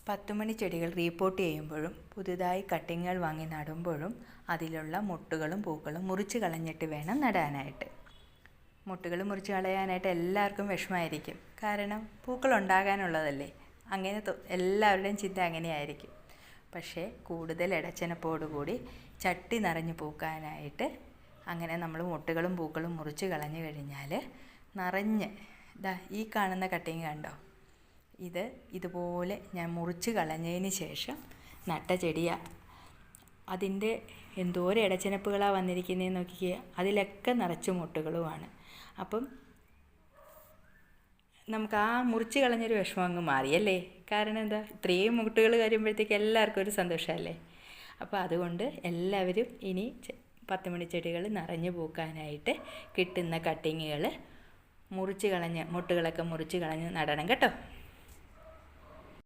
പത്തുമണി ചെടികൾ റീപോർട്ട് ചെയ്യുമ്പോഴും പുതുതായി കട്ടിങ്ങുകൾ വാങ്ങി നടുമ്പോഴും അതിലുള്ള മുട്ടുകളും പൂക്കളും മുറിച്ച് കളഞ്ഞിട്ട് വേണം നടാനായിട്ട്. മുട്ടുകൾ മുറിച്ച് കളയാനായിട്ട് എല്ലാവർക്കും വിഷമമായിരിക്കും. കാരണം പൂക്കളുണ്ടാകാനുള്ളതല്ലേ. അങ്ങനെ എല്ലാവരുടെയും ചിന്ത അങ്ങനെയായിരിക്കും. പക്ഷേ കൂടുതൽ ഇടച്ചനപ്പോടുകൂടി ചട്ടി നിറഞ്ഞ് പൂക്കാനായിട്ട് അങ്ങനെ നമ്മൾ മുട്ടുകളും പൂക്കളും മുറിച്ച് കളഞ്ഞു കഴിഞ്ഞാൽ നിറഞ്ഞ് ഈ കാണുന്ന കട്ടിങ് കണ്ടോ, ഇതുപോലെ ഞാൻ മുറിച്ച് കളഞ്ഞതിന് ശേഷം നട്ട ചെടിയാണ്. അതിൻ്റെ എന്തോരം ഇടച്ചനപ്പുകളാണ് വന്നിരിക്കുന്നതെന്ന് നോക്കിക്കുക. അതിലൊക്കെ നിറച്ച് മുട്ടുകളുമാണ്. അപ്പം നമുക്ക് ആ മുറിച്ച് കളഞ്ഞൊരു വിഷമം അങ്ങ് മാറിയല്ലേ. കാരണം എന്താ, ഇത്രയും മുട്ടുകൾ വരുമ്പോഴത്തേക്ക് എല്ലാവർക്കും ഒരു സന്തോഷമല്ലേ. അപ്പോൾ അതുകൊണ്ട് എല്ലാവരും ഇനി 10 മണി ചെടികൾ നിറഞ്ഞു പൂക്കാനായിട്ട് കിട്ടുന്ന കട്ടിങ്ങുകൾ മുറിച്ച് കളഞ്ഞ് മുട്ടുകളൊക്കെ മുറിച്ച് കളഞ്ഞ് നടണം കേട്ടോ.